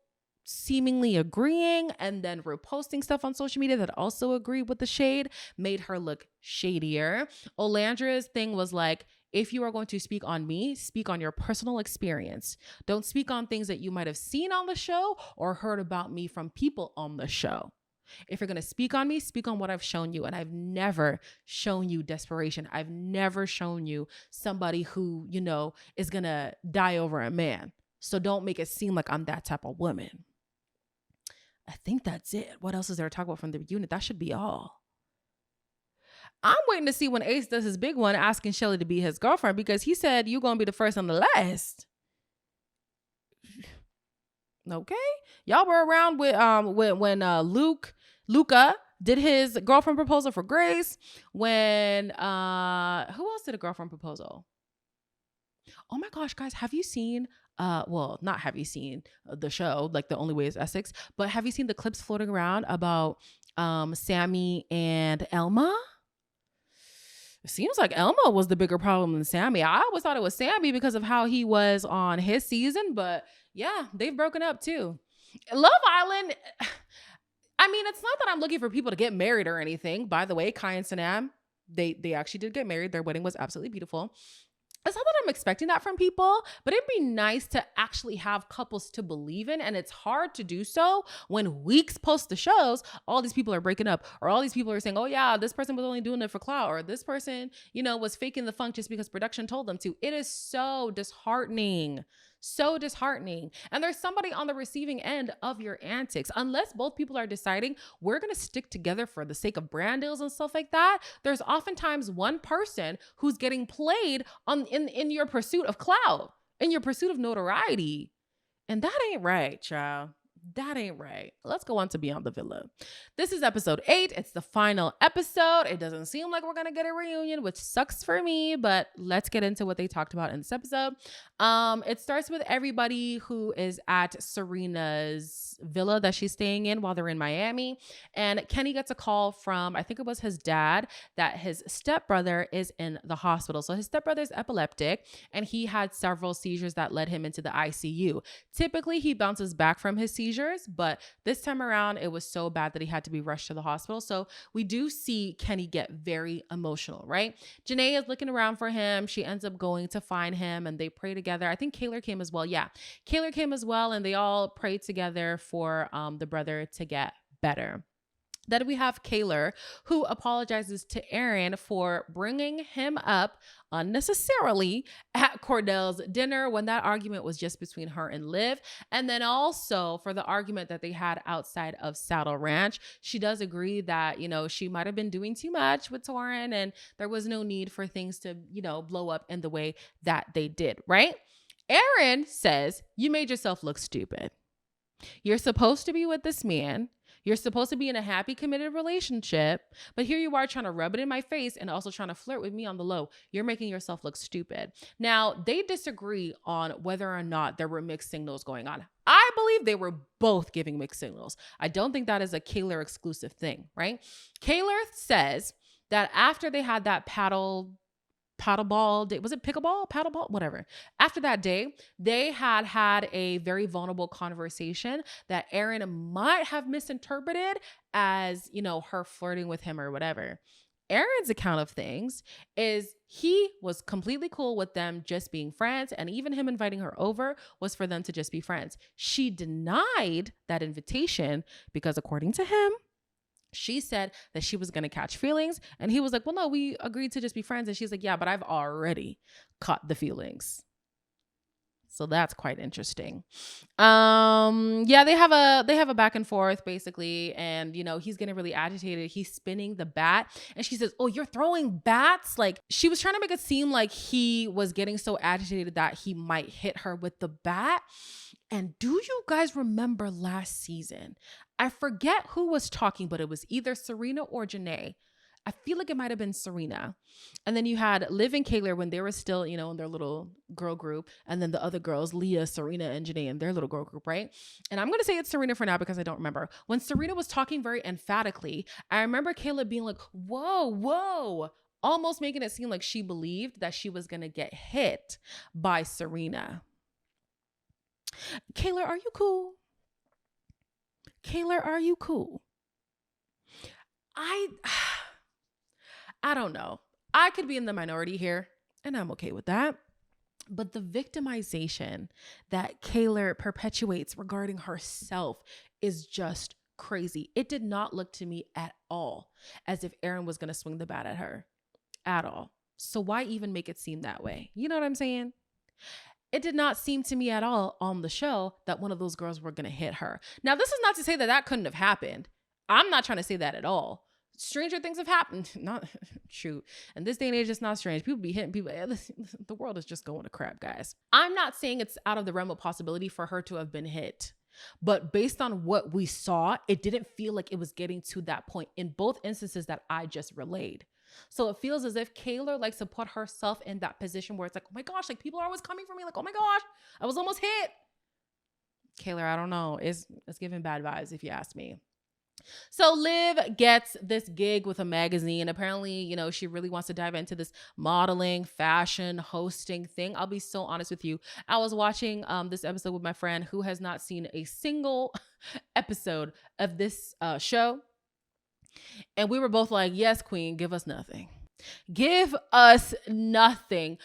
seemingly agreeing and then reposting stuff on social media that also agreed with the shade made her look shadier. Olandra's thing was like, if you are going to speak on me, speak on your personal experience. Don't speak on things that you might have seen on the show or heard about me from people on the show. If you're going to speak on me, speak on what I've shown you. And I've never shown you desperation. I've never shown you somebody who, you know, is going to die over a man. So don't make it seem like I'm that type of woman. I think that's it. What else is there to talk about from the unit? That should be all. I'm waiting to see when Ace does his big one asking Shelly to be his girlfriend, because he said you're going to be the first and the last. Okay. Y'all were around when Luca did his girlfriend proposal for Grace. When who else did a girlfriend proposal? Oh my gosh, guys, have you seen well, not have you seen the show, like The Only Way is Essex, but have you seen the clips floating around about Sammy and Elma? It seems like Elma was the bigger problem than Sammy. I always thought it was Sammy because of how he was on his season, but yeah, they've broken up too. Love Island, I mean, it's not that I'm looking for people to get married or anything. By the way, Kai and Sanam, they actually did get married. Their wedding was absolutely beautiful. It's not that I'm expecting that from people, but it'd be nice to actually have couples to believe in. And it's hard to do so when weeks post the shows, all these people are breaking up, or all these people are saying, oh yeah, this person was only doing it for clout, or this person, you know, was faking the funk just because production told them to. It is so disheartening. So disheartening. And there's somebody on the receiving end of your antics. Unless both people are deciding we're going to stick together for the sake of brand deals and stuff like that, there's oftentimes one person who's getting played in your pursuit of clout, in your pursuit of notoriety. And that ain't right, child. That ain't right. Let's go on to Beyond the Villa. This is episode 8. It's the final episode. It doesn't seem like we're going to get a reunion, which sucks for me, but let's get into what they talked about in this episode. It starts with everybody who is at Serena's villa that she's staying in while they're in Miami. And Kenny gets a call from, I think it was his dad, that his stepbrother is in the hospital. So his stepbrother's epileptic and he had several seizures that led him into the ICU. Typically, he bounces back from his seizures, but this time around it was so bad that he had to be rushed to the hospital. So we do see Kenny get very emotional, right? Janae is looking around for him. She ends up going to find him and they pray together. I think Kaylor came as well. Yeah, Kaylor came as well, and they all prayed together for the brother to get better. Then we have Kaylor, who apologizes to Aaron for bringing him up unnecessarily at Cordell's dinner when that argument was just between her and Liv. And then also for the argument that they had outside of Saddle Ranch. She does agree that, she might have been doing too much with Torrin and there was no need for things to, blow up in the way that they did, right? Aaron says, you made yourself look stupid. You're supposed to be with this man. You're supposed to be in a happy, committed relationship, but here you are trying to rub it in my face and also trying to flirt with me on the low. You're making yourself look stupid. Now, they disagree on whether or not there were mixed signals going on. I believe they were both giving mixed signals. I don't think that is a Kaylor exclusive thing, right? Kaylor says that after they had that paddleball day, was it pickleball, paddleball, whatever. After that day, they had a very vulnerable conversation that Aaron might have misinterpreted as, her flirting with him or whatever. Aaron's account of things is he was completely cool with them just being friends, and even him inviting her over was for them to just be friends. She denied that invitation because, according to him, she said that she was going to catch feelings. And he was like, well, no, we agreed to just be friends. And she's like, yeah, but I've already caught the feelings. So that's quite interesting. Yeah, they have a back and forth basically. And, he's getting really agitated. He's spinning the bat. And she says, oh, you're throwing bats? Like, she was trying to make it seem like he was getting so agitated that he might hit her with the bat. And do you guys remember last season? I forget who was talking, but it was either Serena or Janae. I feel like it might have been Serena. And then you had Liv and Kaylor when they were still, in their little girl group. And then the other girls, Leah, Serena, and Janae in their little girl group, right? And I'm going to say it's Serena for now because I don't remember. When Serena was talking very emphatically, I remember Kaylor being like, whoa, almost making it seem like she believed that she was going to get hit by Serena. Kaylor, are you cool? Kaylor, are you cool? I don't know. I could be in the minority here, and I'm okay with that. But the victimization that Kaylor perpetuates regarding herself is just crazy. It did not look to me at all as if Aaron was going to swing the bat at her at all. So why even make it seem that way? You know what I'm saying? It did not seem to me at all on the show that one of those girls were going to hit her. Now, this is not to say that that couldn't have happened. I'm not trying to say that at all. Stranger things have happened. Not shoot. In this day and age, it's not strange. People be hitting people. The world is just going to crap, guys. I'm not saying it's out of the realm of possibility for her to have been hit. But based on what we saw, it didn't feel like it was getting to that point in both instances that I just relayed. So it feels as if Kaylor likes to put herself in that position where it's like, oh my gosh, like people are always coming for me. Like, oh my gosh, I was almost hit. Kaylor, I don't know. It's giving bad vibes if you ask me. So Liv gets this gig with a magazine. Apparently, she really wants to dive into this modeling, fashion, hosting thing. I'll be so honest with you. I was watching this episode with my friend who has not seen a single episode of this show. And we were both like, yes, queen, give us nothing. Give us nothing.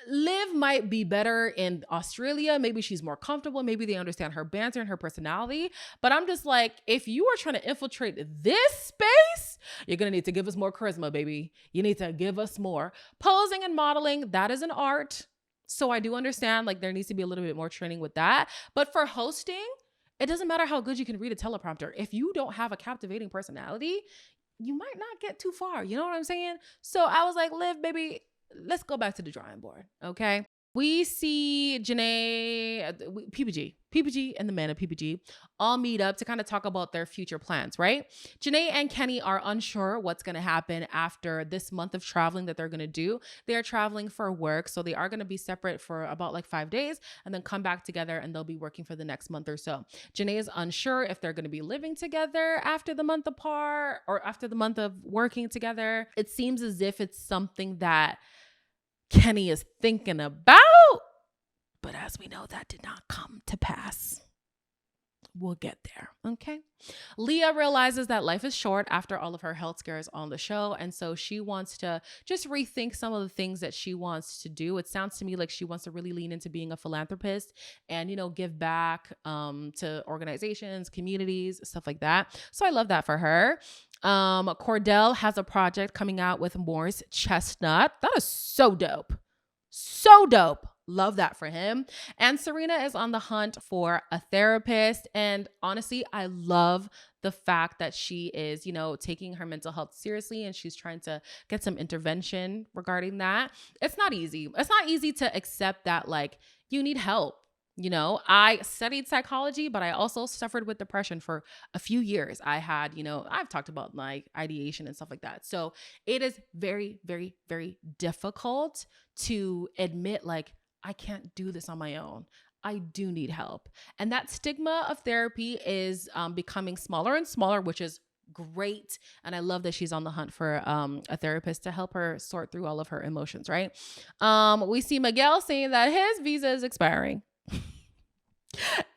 Liv might be better in Australia. Maybe she's more comfortable. Maybe they understand her banter and her personality. But I'm just like, if you are trying to infiltrate this space, you're going to need to give us more charisma, baby. You need to give us more. Posing and modeling, that is an art. So I do understand like there needs to be a little bit more training with that. But for hosting, it doesn't matter how good you can read a teleprompter. If you don't have a captivating personality, you might not get too far. You know what I'm saying? So I was like, Liv, baby, let's go back to the drawing board, okay? We see Janae, PPG and the man of PPG all meet up to kind of talk about their future plans, right? Janae and Kenny are unsure what's going to happen after this month of traveling that they're going to do. They are traveling for work, so they are going to be separate for about like 5 days and then come back together and they'll be working for the next month or so. Janae is unsure if they're going to be living together after the month apart or after the month of working together. It seems as if it's something that Kenny is thinking about, but as we know, that did not come to pass. We'll get there. Okay. Leah realizes that life is short after all of her health scares on the show. And so she wants to just rethink some of the things that she wants to do. It sounds to me like she wants to really lean into being a philanthropist and, give back to organizations, communities, stuff like that. So I love that for her. Cordell has a project coming out with Morris Chestnut. That is so dope. So dope. Love that for him. And Serena is on the hunt for a therapist. And honestly, I love the fact that she is, taking her mental health seriously and she's trying to get some intervention regarding that. It's not easy. It's not easy to accept that, like, you need help. I studied psychology, but I also suffered with depression for a few years. I had, I've talked about like ideation and stuff like that. So it is very, very, very difficult to admit, like, I can't do this on my own. I do need help. And that stigma of therapy is becoming smaller and smaller, which is great. And I love that she's on the hunt for a therapist to help her sort through all of her emotions, right? We see Miguel saying that his visa is expiring.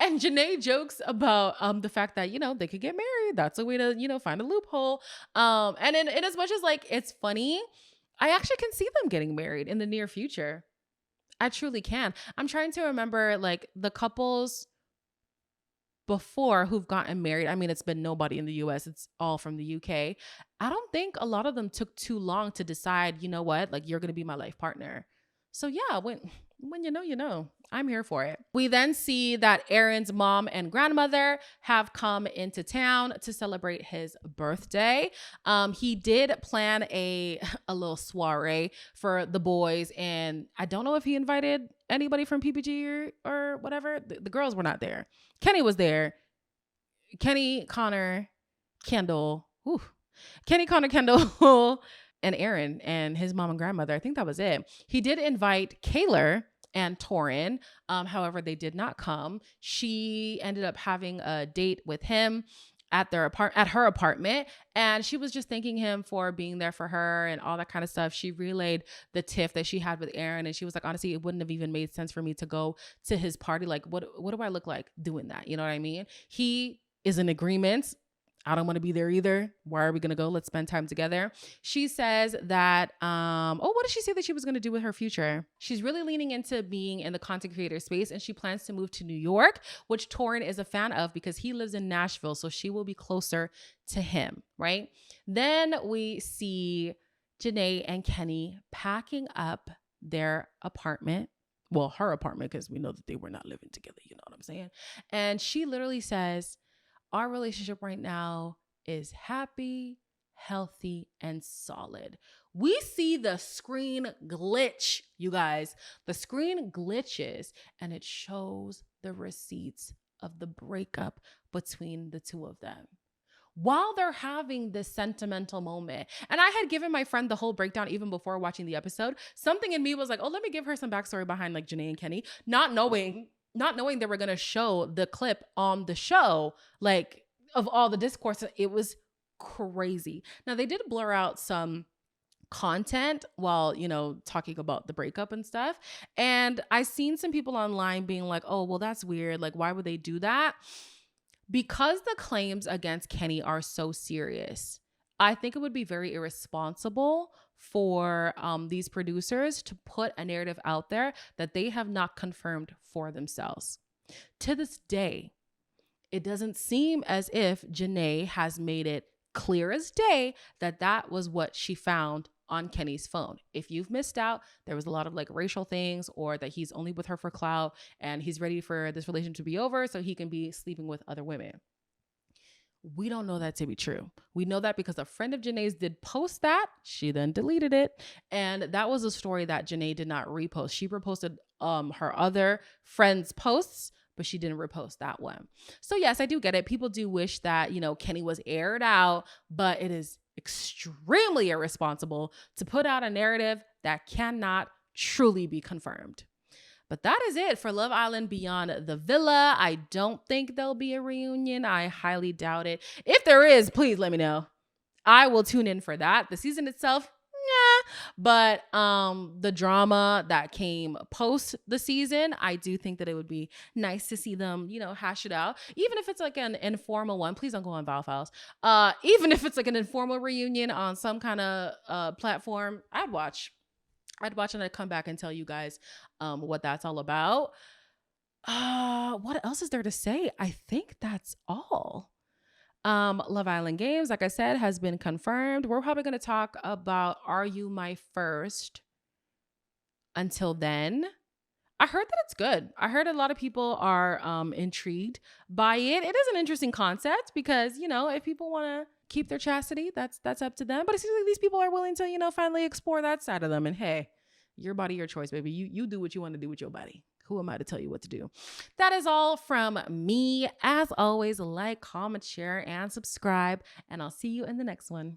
And Janae jokes about the fact that, they could get married. That's a way to, find a loophole. And in as much as like it's funny, I actually can see them getting married in the near future. I truly can. I'm trying to remember like the couples before who've gotten married. I mean, it's been nobody in the US. It's all from the UK. I don't think a lot of them took too long to decide, you know what, like you're going to be my life partner. So yeah, when you know, I'm here for it. We then see that Aaron's mom and grandmother have come into town to celebrate his birthday. He did plan a little soiree for the boys, and I don't know if he invited anybody from PPG or whatever. The girls were not there. Kenny was there. Kenny, Connor, Kendall. Kenny, Connor, Kendall. And Aaron and his mom and grandmother. I think that was it. He did invite Kaylor and Torin. However, they did not come. She ended up having a date with him at her apartment, and she was just thanking him for being there for her and all that kind of stuff. She relayed the tiff that she had with Aaron, and she was like, honestly, it wouldn't have even made sense for me to go to his party. Like, what do I look like doing that? You know what I mean? He is in agreement. I don't want to be there either. Why are we going to go? Let's spend time together. She says that, what did she say that she was going to do with her future? She's really leaning into being in the content creator space, and she plans to move to New York, which Torin is a fan of because he lives in Nashville. So she will be closer to him, right? Then we see Janae and Kenny packing up their apartment. Well, her apartment, because we know that they were not living together. You know what I'm saying? And she literally says, our relationship right now is happy, healthy, and solid. We see the screen glitch, you guys. The screen glitches, and it shows the receipts of the breakup between the two of them while they're having this sentimental moment. And I had given my friend the whole breakdown even before watching the episode. Something in me was like, oh, let me give her some backstory behind like Janae and Kenny, not knowing they were going to show the clip on the show, like of all the discourse. It was crazy. Now they did blur out some content while, talking about the breakup and stuff. And I seen some people online being like, oh, well, that's weird. Like, why would they do that? Because the claims against Kenny are so serious, I think it would be very irresponsible for these producers to put a narrative out there that they have not confirmed for themselves. To this day, it doesn't seem as if Janae has made it clear as day that that was what she found on Kenny's phone. If you've missed out, there was a lot of like racial things, or that he's only with her for clout and he's ready for this relationship to be over so he can be sleeping with other women. We don't know that to be true. We know that because a friend of Janae's did post that. She then deleted it. And that was a story that Janae did not repost. She reposted her other friend's posts, but she didn't repost that one. So yes, I do get it. People do wish that, Kenny was aired out, but it is extremely irresponsible to put out a narrative that cannot truly be confirmed. But that is it for Love Island Beyond the Villa. I don't think there'll be a reunion. I highly doubt it. If there is, please let me know. I will tune in for that. The season itself, But the drama that came post the season, I do think that it would be nice to see them, hash it out. Even if it's like an informal one, please don't go on Val Files. Even if it's like an informal reunion on some kind of platform, I'd watch. And I'd come back and tell you guys what that's all about. What else is there to say? I think that's all. Love Island Games, like I said, has been confirmed. We're probably going to talk about Are You My First until then. I heard that it's good. I heard a lot of people are intrigued by it. It is an interesting concept because, if people want to keep their chastity, that's up to them. But it seems like these people are willing to, finally explore that side of them. And hey, your body, your choice, baby. You do what you want to do with your body. Who am I to tell you what to do? That is all from me. As always, like, comment, share, and subscribe. And I'll see you in the next one.